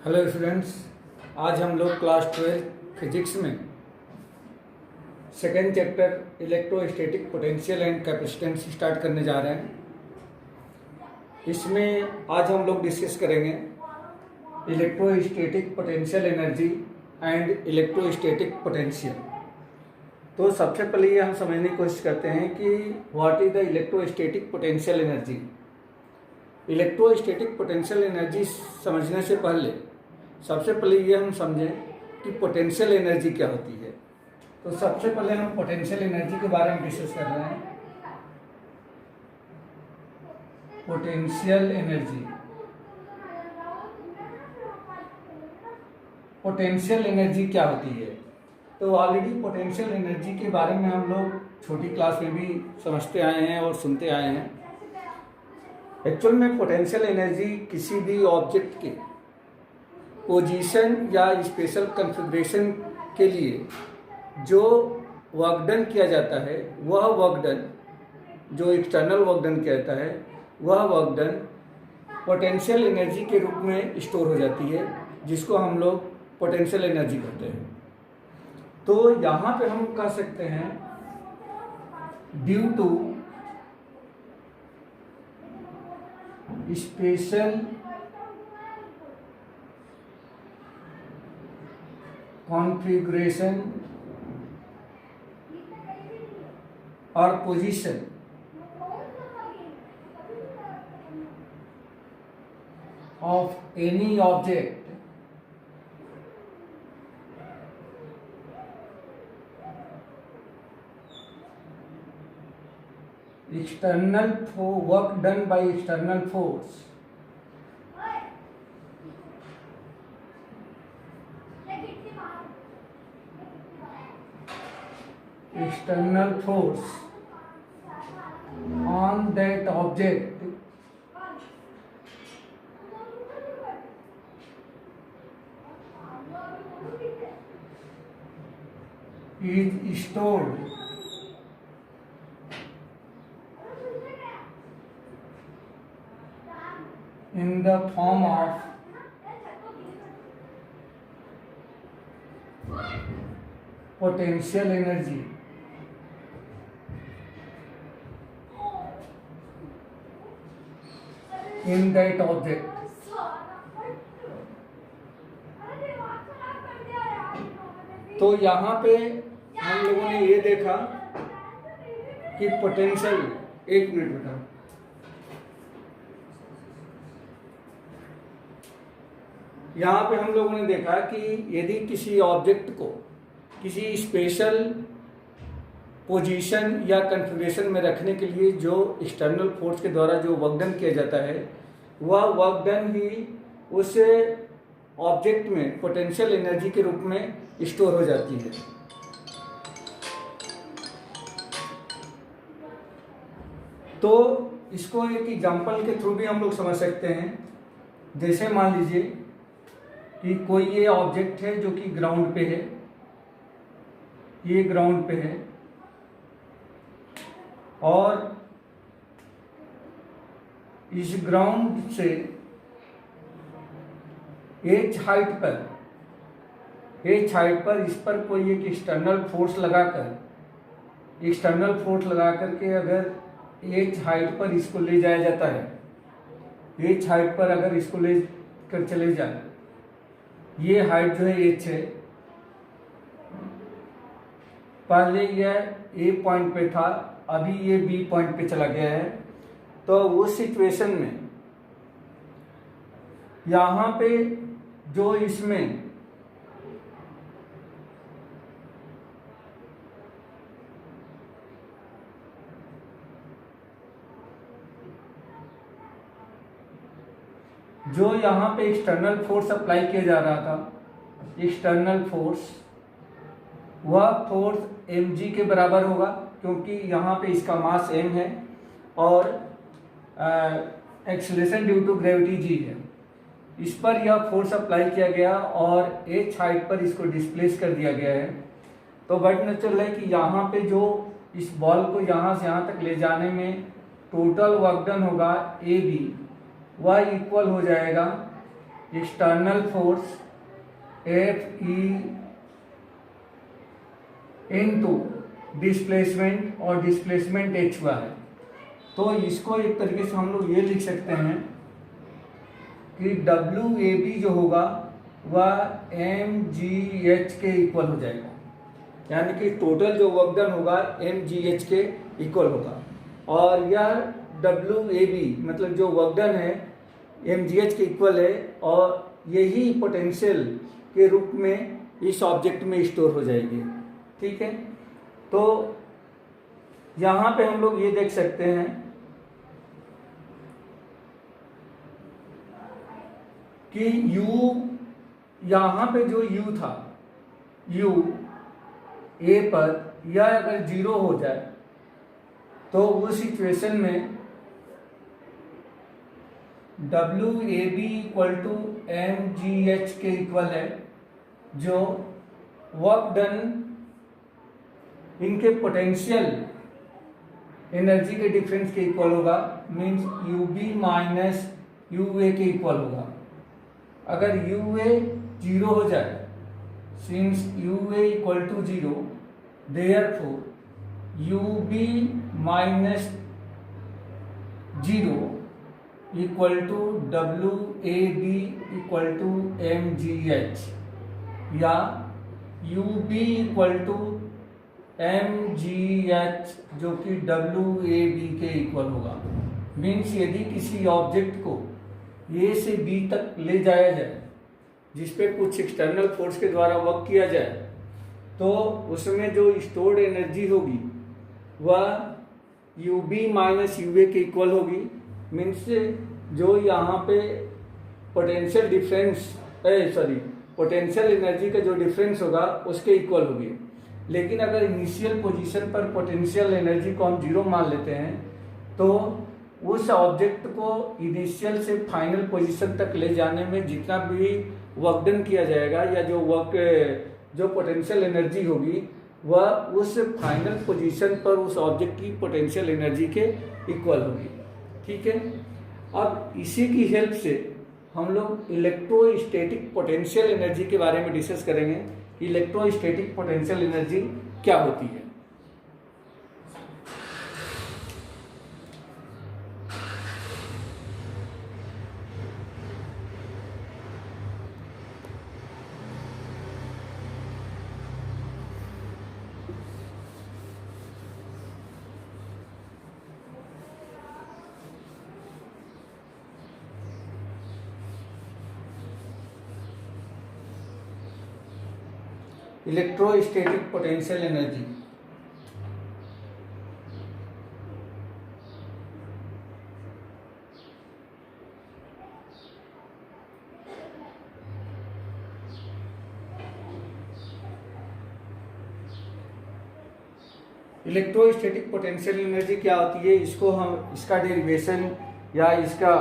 Hello students, आज हम लोग क्लास 12 फिजिक्स में second chapter electrostatic potential and capacitance start करने जा रहे हैं। इसमें आज हम लोग डिस्कस करेंगे electrostatic potential energy and electrostatic potential. तो सबसे पहले ये हम समझने की कोशिश करते हैं कि what is the electrostatic potential energy. Electrostatic potential energy समझने से पहले सबसे पहले ये हम समझें कि पोटेंशियल एनर्जी क्या होती है। तो सबसे पहले हम पोटेंशियल एनर्जी के बारे में डिस्कस कर रहे हैं। पोटेंशियल एनर्जी, पोटेंशियल एनर्जी क्या होती है? तो ऑलरेडी पोटेंशियल एनर्जी के बारे में हम लोग छोटी क्लास में भी समझते आए हैं और सुनते आए हैं। एक्चुअल में पोटेंशियल एनर्जी किसी भी ऑब्जेक्ट के पोजीशन या स्पेशल कॉन्फ़िगरेशन के लिए जो वर्क डन किया जाता है, वह वर्क डन जो एक्सटर्नल वर्क डन किया जाता है, वह वर्क डन पोटेंशियल एनर्जी के रूप में स्टोर हो जाती है, जिसको हम लोग पोटेंशियल एनर्जी कहते हैं। तो यहाँ पे हम कह सकते हैं due to special configuration or position of any object work done by external force on that object is stored in the form of potential energy in that object। तो यहाँ पे हम लोगों ने ये देखा कि पोटेंशियल, एक मिनट बेटा, यहाँ पे हम लोगों ने देखा कि यदि किसी ऑब्जेक्ट को किसी स्पेशल पोजीशन या कॉन्फ़िगरेशन में रखने के लिए जो एक्सटर्नल फोर्स के द्वारा जो वर्क डन किया जाता है, वह वर्क डन ही उस ऑब्जेक्ट में पोटेंशियल एनर्जी के रूप में स्टोर हो जाती है। तो इसको एक एग्जांपल के थ्रू भी हम लोग समझ सकते हैं। जैसे मान लीजिए कि कोई ये ऑब्जेक्ट है जो कि ग्राउंड पे है, ये ग्राउंड पे है और इस ग्राउंड से एच हाइट पर इस पर कोई एक एक्सटर्नल फोर्स लगा करके अगर एच हाइट पर इसको ले जाया जाता है, एच हाइट पर अगर इसको ले कर चले जाए, ये हाइट जो है एच है, पहले यह ए पॉइंट पे था, अभी ये बी पॉइंट पे चला गया है। तो उस सिचुएशन में यहाँ पे जो इसमें जो यहाँ पे एक्सटर्नल फोर्स अप्लाई किया जा रहा था, एक्सटर्नल फोर्स, वह फोर्स mg के बराबर होगा, क्योंकि यहाँ पे इसका मास m है और acceleration due to gravity g है। इस पर यह फोर्स अप्लाई किया गया और h हाइट पर इसको डिस्प्लेस कर दिया गया है। तो बट नेचुरल है कि यहाँ पे जो इस बॉल को यहाँ से यहाँ तक ले जाने में टोटल वर्क डन होगा ए बी, वह इक्वल हो जाएगा external force F E into displacement और डिस्प्लेसमेंट एच हुआ है। तो इसको एक तरीके से हम लोग ये लिख सकते हैं कि डब्ल्यू ए बी जो होगा वह एम जी एच के इक्वल हो जाएगा, यानी कि टोटल जो वर्क डन होगा एम जी एच के इक्वल होगा। और यह डब्ल्यू ए बी मतलब जो वर्क डन है एम जी एच के इक्वल है, और यही पोटेंशियल के रूप में इस ऑब्जेक्ट में स्टोर हो जाएगी। ठीक है, तो यहाँ पे हम लोग ये देख सकते हैं कि U यहाँ पे जो U था, U A पर यह अगर जीरो हो जाए तो उस सिचुएशन में W A B equal to M G H के इक्वल है, जो वर्क डन इनके पोटेंशियल एनर्जी के डिफरेंस के इक्वल होगा, means U B minus U A के इक्वल होगा। अगर यू ए जीरो हो जाए, since U A equal to zero, therefore U B minus zero equal to W A B equal to M G H, या U B equal to M G H जो कि W A B के equal होगा। Means यदि किसी object को ए से B तक ले जाया जाए जिसपे कुछ एक्सटर्नल फोर्स के द्वारा वर्क किया जाए, तो उसमें जो स्टोर्ड एनर्जी होगी वह you B minus U A के इक्वल होगी। मीन्स जो यहाँ पे पोटेंशियल डिफरेंस पोटेंशियल एनर्जी का जो डिफरेंस होगा उसके इक्वल होगी। लेकिन अगर इनिशियल पोजीशन पर पोटेंशियल एनर्जी को हम जीरो मान लेते हैं, तो उस ऑब्जेक्ट को इनिशियल से फाइनल पोजीशन तक ले जाने में जितना भी वर्क डन किया जाएगा या जो पोटेंशियल एनर्जी होगी वह उस फाइनल पोजीशन पर उस ऑब्जेक्ट की पोटेंशियल एनर्जी के इक्वल होगी। ठीक है, अब इसी की हेल्प से हम लोग इलेक्ट्रोस्टैटिक पोटेंशियल एनर्जी के बारे में डिस्कस करेंगे कि इलेक्ट्रोस्टैटिक पोटेंशियल एनर्जी क्या होती है। Electrostatic potential energy electrostatic potential energy क्या होती है, इसका डेरिवेशन या इसका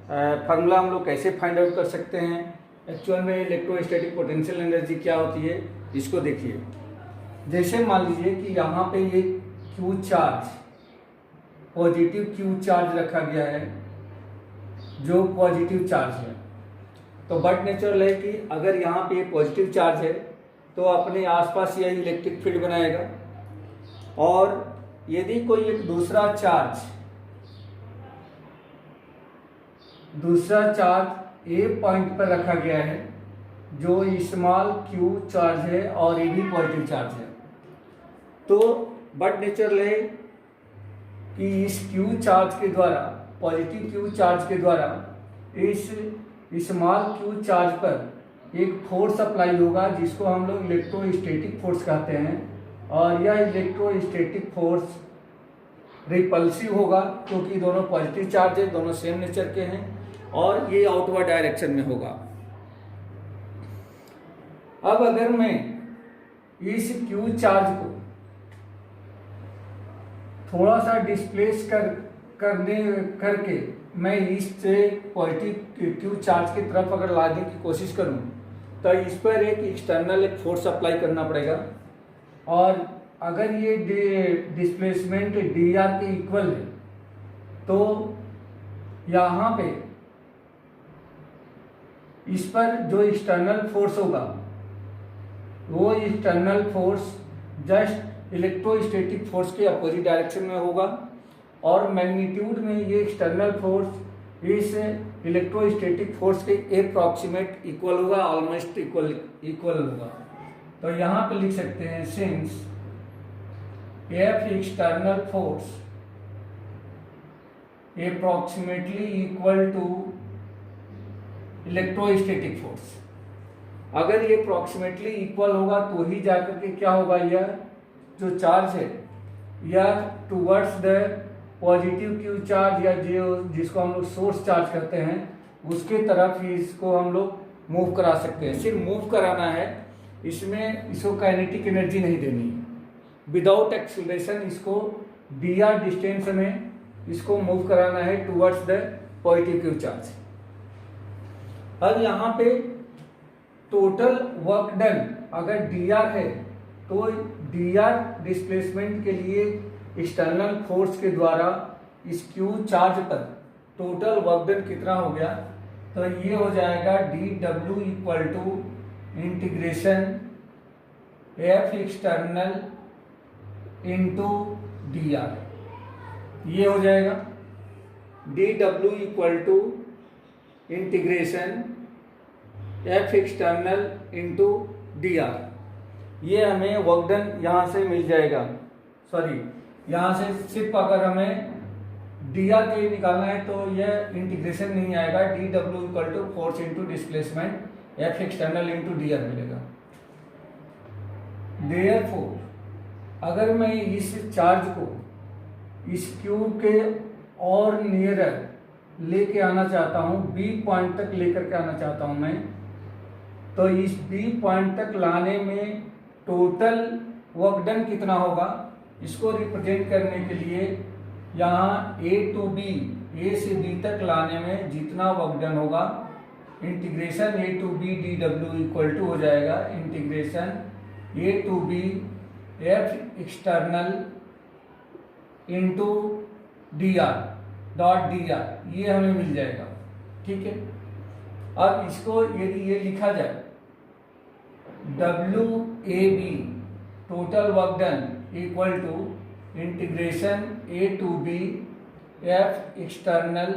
फार्मूला हम लोग कैसे फाइंड आउट कर सकते हैं। एक्चुअल में इलेक्ट्रोस्टैटिक पोटेंशियल एनर्जी क्या होती है इसको देखिए। जैसे मान लीजिए कि यहाँ पे ये Q charge, positive Q charge रखा गया है जो पॉजिटिव चार्ज है, तो बट नेचुरल है कि अगर यहाँ पे पॉजिटिव चार्ज है तो अपने आसपास यह इलेक्ट्रिक फील्ड बनाएगा। और यदि कोई एक दूसरा चार्ज ए पॉइंट पर रखा गया है जो स्मॉल क्यू चार्ज है और ये भी पॉजिटिव चार्ज है, तो बट नेचुरल है कि इस क्यू चार्ज के द्वारा, पॉजिटिव क्यू चार्ज के द्वारा इस स्मॉल क्यू चार्ज पर एक फोर्स अप्लाई होगा जिसको हम लोग इलेक्ट्रोस्टैटिक फोर्स कहते हैं। और यह इलेक्ट्रोस्टैटिक फोर्स रिपल्सिव होगा क्योंकि दोनों पॉजिटिव चार्ज है, दोनों सेम नेचर के हैं, और ये आउटवर्ड डायरेक्शन में होगा। अब अगर मैं इस क्यू चार्ज को थोड़ा सा डिस्प्लेस करके मैं इससे पॉजिटिव क्यू चार्ज की तरफ अगर लाने की कोशिश करूं, तो इस पर एक एक्सटर्नल एक फोर्स अप्लाई करना पड़ेगा। और अगर ये डिस्प्लेसमेंट डी आर के इक्वल है, तो यहाँ पे इस पर जो एक्सटर्नल फोर्स होगा वो external force just electrostatic force के अपोजिट डायरेक्शन में होगा और मैग्नीट्यूड में ये एक्सटर्नल फोर्स इस इलेक्ट्रोस्टैटिक फोर्स के अप्रॉक्सीमेट इक्वल होगा, ऑलमोस्ट इक्वल होगा। तो यहाँ पे लिख सकते हैं since F external force approximately equal to electrostatic force, अगर ये अप्रॉक्सीमेटली इक्वल होगा तो ही जाकर के क्या होगा, यह जो चार्ज है यह towards the positive Q charge या जो जिसको हम लोग सोर्स चार्ज करते हैं उसके तरफ ही इसको हम लोग मूव करा सकते हैं। सिर्फ मूव कराना है, इसमें इसको काइनेटिक एनर्जी नहीं देनी है। विदाउट एक्सीलरेशन इसको dr डिस्टेंस में इसको मूव कराना है towards the positive Q charge. अब यहाँ पे टोटल वर्क डन अगर dr है तो dr डिस्प्लेसमेंट के लिए एक्सटर्नल फोर्स के द्वारा इस क्यू चार्ज पर टोटल वर्क डन कितना हो गया, तो ये हो जाएगा dw equal to integration F external into dr, ये हो जाएगा dw equal to integration F external into dr। ये हमें वर्क डन यहाँ से मिल जाएगा, सॉरी यहाँ से सिर्फ अगर हमें dr के लिए निकालना है तो यह इंटीग्रेशन नहीं आएगा, dw equal to force into displacement F external into dr मिलेगा। देयरफॉर अगर मैं इस चार्ज को इस क्यूब के और नियरर लेके आना चाहता हूँ, बी पॉइंट तक लेकर के आना चाहता हूँ मैं, तो इस बी पॉइंट तक लाने में टोटल वर्क डन कितना होगा, इसको रिप्रेजेंट करने के लिए यहाँ ए टू बी, ए से बी तक लाने में जितना वर्क डन होगा integration A to B D W equal to हो जाएगा integration A to B F external into D R dot D R, ये हमें मिल जाएगा। ठीक है, अब इसको यदि ये लिखा जाए W A B total work done equal to integration A to B F external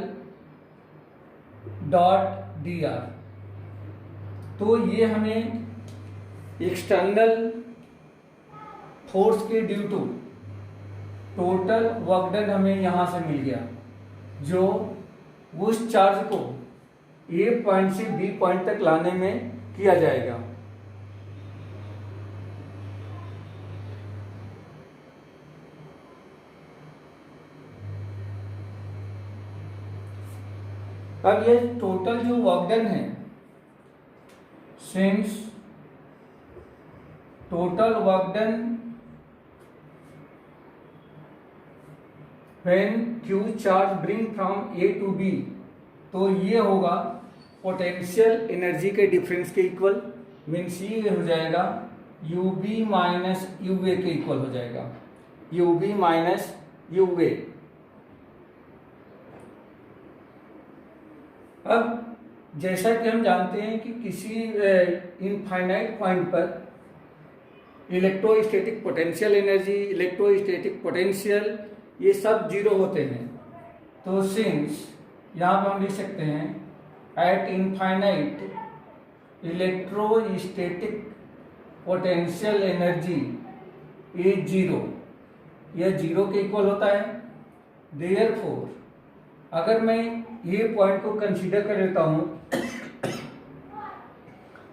dot D R, तो ये हमें एक्सटर्नल फोर्स के due to total work done हमें यहां से मिल गया, जो उस चार्ज को ए पॉइंट से बी पॉइंट तक लाने में किया जाएगा। अब ये टोटल जो वर्क डन है, since total work done when Q charge bring from A to B, तो ये होगा पोटेंशियल एनर्जी के डिफरेंस के इक्वल, मीन्स ये हो जाएगा you B minus U A के इक्वल हो जाएगा, यू बी माइनस यू ए। अब जैसा कि हम जानते हैं कि किसी इनफाइनाइट पॉइंट पर electrostatic potential energy, electrostatic potential ये सब जीरो होते हैं, तो सिंस यहाँ पर हम लिख सकते हैं eight infinite electrostatic potential energy is zero, यह जीरो के इक्वल होता है। देयरफॉर अगर मैं ये पॉइंट को कंसीडर कर लेता हूं,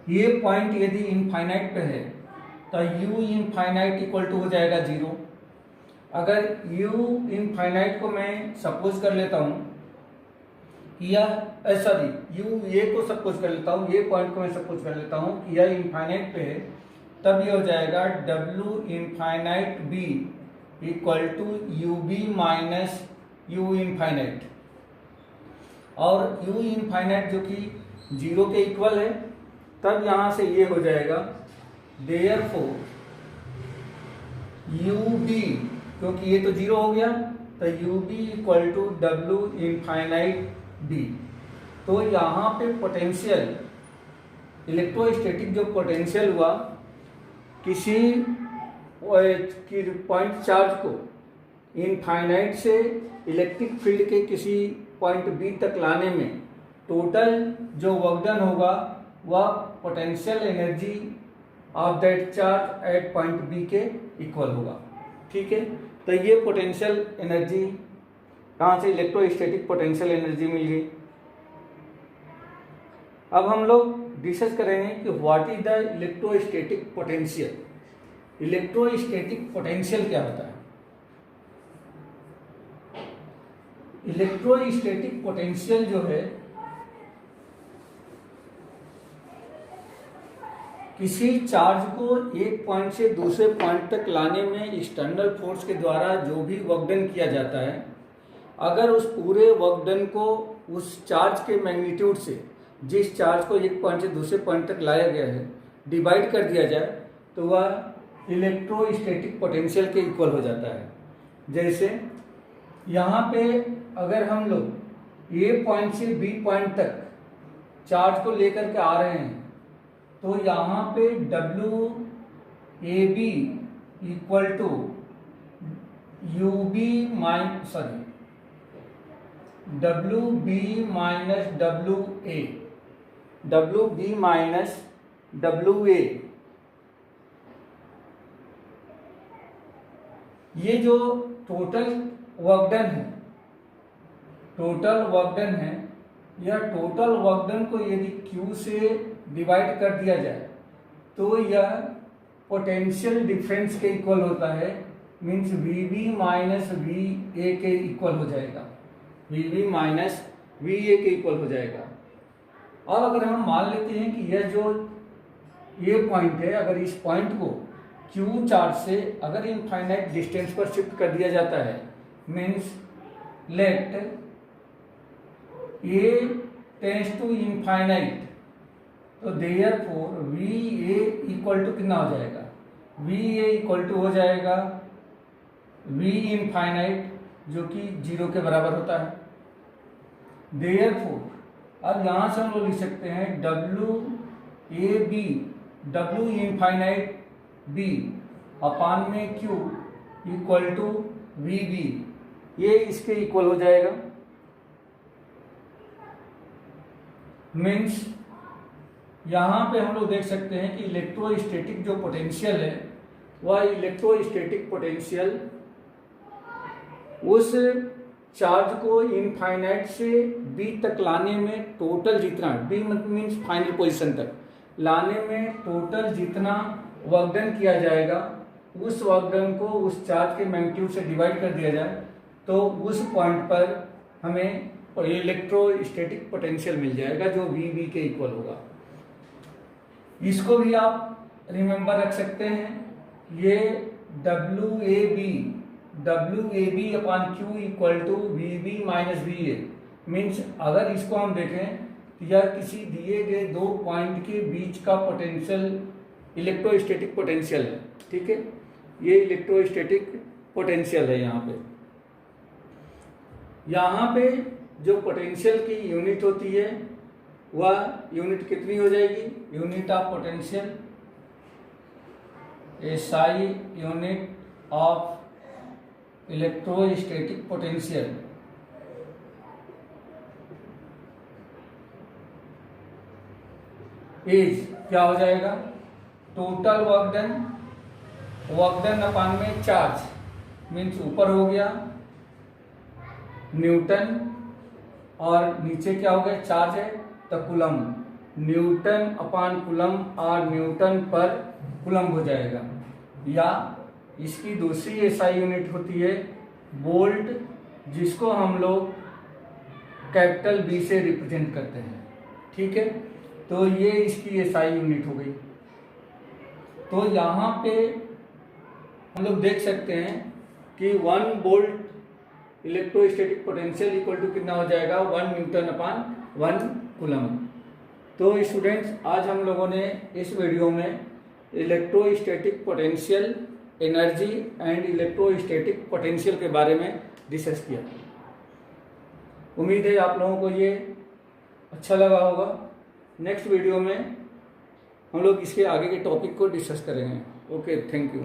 ये पॉइंट यदि इनफाइनाइट पे है तो u इनफाइनाइट इक्वल टू हो जाएगा जीरो। अगर u इनफाइनाइट को मैं सपोज कर लेता हूं, या सॉरी u ये को सपोज कर लेता हूं, ये पॉइंट को मैं सपोज कर लेता हूं कि यह इनफाइनाइट पे है, तब ये हो जाएगा w infinite b equal to U B minus U infinite, और u इनफाइनाइट जो कि जीरो के इक्वल है, तब यहां से ये हो जाएगा देयरफॉर यू बी, क्योंकि ये तो जीरो हो गया, तो U B equal to W infinite B. तो यहाँ पे पोटेंशियल इलेक्ट्रोस्टैटिक जो पोटेंशियल हुआ किसी पॉइंट चार्ज को इनफाइनाइट से इलेक्ट्रिक फील्ड के किसी पॉइंट बी तक लाने में टोटल जो वर्क डन होगा वह potential energy of that charge at point B के इक्वल होगा। ठीक है, तो ये पोटेंशियल एनर्जी कहाँ से, इलेक्ट्रोस्टैटिक पोटेंशियल एनर्जी मिल गई। अब हम लोग डिस्कस करेंगे कि what is the electrostatic potential. Electrostatic potential क्या होता है? इलेक्ट्रोस्टैटिक पोटेंशियल जो है किसी चार्ज को एक पॉइंट से दूसरे पॉइंट तक लाने में एक्सटर्नल फोर्स के द्वारा जो भी वर्क डन किया जाता है, अगर उस पूरे वर्क डन को उस चार्ज के मैग्नीट्यूड से, जिस चार्ज को एक पॉइंट से दूसरे पॉइंट तक लाया गया है, डिवाइड कर दिया जाए तो वह इलेक्ट्रोस्टैटिक पोटेंशियल के इक्वल हो जाता है। जैसे यहाँ पे अगर हम लोग ए पॉइंट से बी पॉइंट तक चार्ज को लेकर के आ रहे हैं तो यहाँ पे W A B equal to U B W B minus W A, W B minus W A, ये जो टोटल वर्क डन है, टोटल वर्क डन है, यह टोटल वर्क डन को यदि Q से डिवाइड कर दिया जाए तो यह पोटेंशियल डिफरेंस के इक्वल होता है। मीन्स VB माइनस VA के इक्वल हो जाएगा, VB माइनस VA के इक्वल हो जाएगा। और अगर हम मान लेते हैं कि यह जो ये पॉइंट है, अगर इस पॉइंट को Q चार्ज से अगर इनफाइनाइट डिस्टेंस पर शिफ्ट कर दिया जाता है, means let A tends to infinite, तो देयरफॉर VA इक्वल टू कितना हो जाएगा, VA इक्वल टू हो जाएगा V इनफाइनाइट जो कि 0 के बराबर होता है। देयरफॉर अब यहाँ से हम लोग लिख सकते हैं WAB, W इनफाइनाइट B अपान में Q इक्वल टू VB, ये इसके इक्वल हो जाएगा। मीन्स यहाँ पे हम लोग देख सकते हैं कि इलेक्ट्रोस्टैटिक जो पोटेंशियल है वह इलेक्ट्रोस्टैटिक पोटेंशियल उस चार्ज को इनफाइनाइट से बी तक लाने में टोटल जितना, बी मीन्स फाइनल पोजीशन तक लाने में टोटल जितना वर्क डन किया जाएगा, उस वर्क डन को उस चार्ज के मैग्नीट्यूड से डिवाइड कर दिया जाए तो उस पॉइंट पर हमें इलेक्ट्रोस्टैटिक पोटेंशियल मिल जाएगा जो VB के इक्वल होगा। इसको भी आप रिमेंबर रख सकते हैं, ये WAB upon Q equal to VB minus VA। Means अगर इसको हम देखें तो यह किसी दिए गए दो पॉइंट के बीच का पोटेंशियल इलेक्ट्रोस्टैटिक पोटेंशियल है। ठीक है, ये इलेक्ट्रोस्टैटिक पोटेंशियल है। यहाँ पे जो पोटेंशियल की यूनिट होती है वह यूनिट कितनी हो जाएगी, unit of potential SI unit of electrostatic potential is क्या हो जाएगा, टोटल वर्क डन अपान में चार्ज, मीन्स ऊपर हो गया न्यूटन और नीचे क्या हो गया चार्ज है तो कूलम, न्यूटन अपान कूलम और न्यूटन पर कूलम हो जाएगा। या इसकी दूसरी SI यूनिट होती है वोल्ट, जिसको हम लोग कैपिटल B से रिप्रेजेंट करते हैं। ठीक है, तो ये इसकी SI यूनिट हो गई। तो यहाँ पे हम लोग देख सकते हैं कि 1 volt electrostatic potential equal to कितना हो जाएगा, 1 न्यूटन अपान 1 कूलम। तो स्टूडेंट्स, आज हम लोगों ने इस वीडियो में electrostatic potential energy and electrostatic potential के बारे में डिस्कस किया। उम्मीद है आप लोगों को ये अच्छा लगा होगा। नेक्स्ट वीडियो में हम लोग इसके आगे के टॉपिक को डिस्कस करेंगे। Okay, thank you.